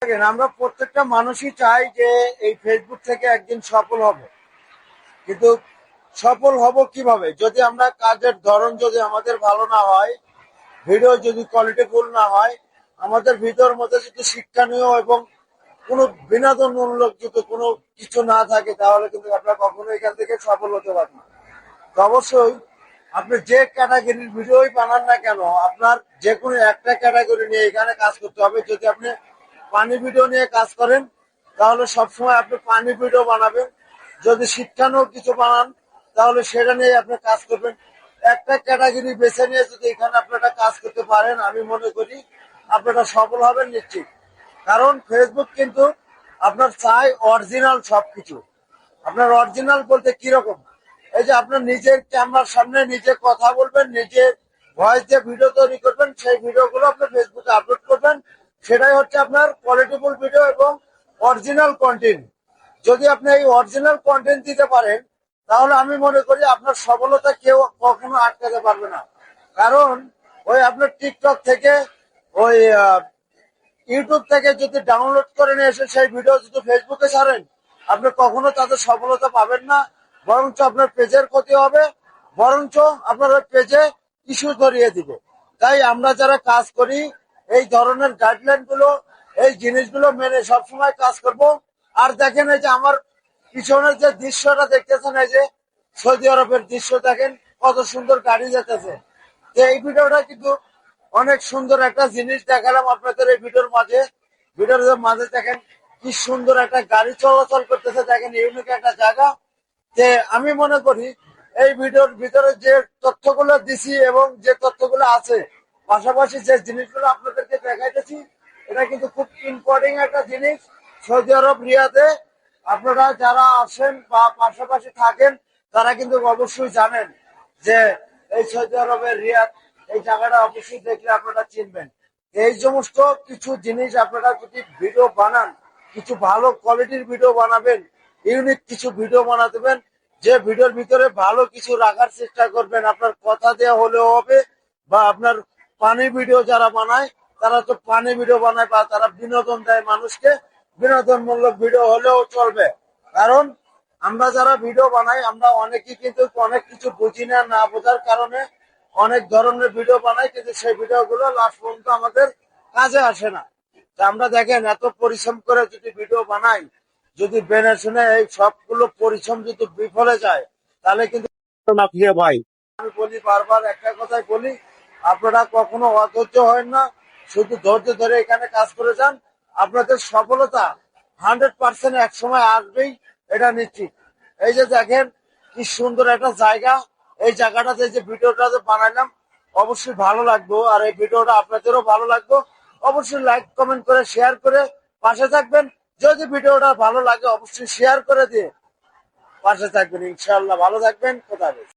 দেখেন, আমরা প্রত্যেকটা মানুষই চাই যে এই ফেসবুক থেকে একদিন সফল হব, কিন্তু সফল হব কিভাবে? যদি আমরা কাজের ধরন যদি আমাদের ভালো না হয়, ভিডিও যদি কোয়ালিটিফুল না হয়, আমাদের ভিডিওর মধ্যে যদি শিক্ষণীয় এবং কোনো বিনোদনমূলক যদি কোনো কিছু না থাকে, তাহলে কিন্তু আপনারা কখনো এখান থেকে সফল হতে পারবেন না। তো অবশ্যই আপনি যে ক্যাটাগরির ভিডিওই বানান না কেন, আপনার যে কোনো একটা ক্যাটাগরি নিয়ে এখানে কাজ করতে হবে। যদি আপনি পানি ভিডিও নিয়ে কাজ করেন, তাহলে সবসময় আপনি পানি ভিডিও বানাবেন। যদি শিক্ষামূলক কিছু বানান, তাহলে সেটা নিয়ে আপনি কাজ করবেন। একটা ক্যাটাগরি বেছে নিয়ে যদি এখানে আপনারা কাজ করতে পারেন, আমি মনে করি আপনারা সফল হবেন নিশ্চিত। কারণ ফেসবুক কিন্তু আপনার চাই অরিজিনাল সবকিছু। আপনার অরিজিনাল বলতে কিরকম? এই যে আপনার নিজের ক্যামেরার সামনে নিজে কথা বলবেন, নিজে ভয়েস দিয়ে ভিডিও তৈরি করবেন, সেই ভিডিওগুলো আপনি ফেসবুকে আপলোড করবেন। সেটাই হচ্ছে আপনার কোয়ালিটিফুল ভিডিও এবং অরিজিনাল কন্টেন্ট। যদি আপনি এই অরিজিনাল কন্টেন্ট দিতে পারেন, তাহলে আমি মনে করি আপনার সফলতা কেউ কখনো আটকাতে পারবে না। কারণ ওই আপনার টিকটক থেকে, ওই ইউটিউব থেকে যদি ডাউনলোড করে নিয়ে এসে সেই ভিডিও যদি ফেসবুকে ছাড়েন, আপনি কখনো তাদের সফলতা পাবেন না। বরঞ্চ আপনার পেজের ক্ষতি হবে, বরঞ্চ আপনার ওই পেজে ইস্যু ধরিয়ে দিবে। তাই আমরা যারা কাজ করি, এই ধরনের গাইডলাইন গুলো, এই জিনিসগুলো মেনে সবসময় কাজ করব। আর দেখেন, এই যে আমার পিছনের যে দৃশ্যটা দেখতেছেন, এই যে সৌদি আরবের দৃশ্য দেখেন, কত সুন্দর গাড়ি যেতেছে। তো এই ভিডিওটা কিন্তু অনেক সুন্দর একটা জিনিস দেখালাম আপনাদের এই ভিডিওর মাঝে। ভিডিওর মাঝে দেখেন কি সুন্দর একটা গাড়ি চলাচল করতেছে, দেখেন ইউনিক একটা জায়গা। যে আমি মনে করি এই ভিডিওর ভিতরে যে তথ্যগুলো দিছি এবং যে তথ্যগুলো আছে, পাশাপাশি যে জিনিসগুলো আপনাদেরকে দেখাইতেছি, এটা কিন্তু খুব ইম্পর্টেন্ট একটা জিনিস। সৌদি আরব রিয়াদে আপনারা যারা আসেন বা পাশাপাশি থাকেন, তারা কিন্তু অবশ্যই জানেন যে এই সৌদি আরবের রিয়াদ, এই জায়গাটা অবশ্যই দেখলে আপনারা চিনবেন। এই সমস্ত কিছু জিনিস আপনারা যদি ভিডিও বানান, কিছু ভালো কোয়ালিটির ভিডিও বানাবেন, ইউনিক কিছু ভিডিও বানাতেবেন, যে ভিডিওর ভিতরে ভালো কিছু রাখার চেষ্টা করবেন। আপনার কথা দেওয়া হলেও হবে, বা আপনার পানি ভিডিও যারা বানায়, তারা তো পানি ভিডিও বানায়, বা তারা বিনোদন দেয় মানুষকে, বিনোদনমূলক ভিডিও হলেও চলবে। কারণ আমরা যারা ভিডিও বানাই, আমরা অনেকেই কিন্তু অনেক কিছু বুঝি না, না বোঝার কারণে অনেক ধরনের ভিডিও বানাই, কিন্তু সেই ভিডিওগুলো লাস্ট পর্যন্ত আমাদের কাজে আসে না। তা আমরা দেখেন, এত পরিশ্রম করে যদি ভিডিও বানাই, যদি বেনে শুনে এই সবগুলো পরিশ্রম যদি বিফলে যায়, তাহলে কিন্তু না প্রিয় ভাই, আমি বলি বারবার একটা কথাই বলি, আপনারা কখনো অধৈর্য হয় না, শুধু ধৈর্য ধরে এখানে কাজ করে যান। আপনাদের সফলতা 100% এক সময় আসবেই, এটা নিশ্চিত। এই যে দেখেন কি সুন্দর একটা জায়গা, এই জায়গাটাতে যে ভিডিওটা বানাইলাম, অবশ্যই ভালো লাগবে। আর এই ভিডিওটা আপনাদেরও ভালো লাগবে। অবশ্যই লাইক কমেন্ট করে শেয়ার করে পাশে থাকবেন। যদি ভিডিওটা ভালো লাগে, অবশ্যই শেয়ার করে দিয়ে পাশে থাকবেন। ইনশাআল্লাহ ভালো থাকবেন। খোদা হাফেজ।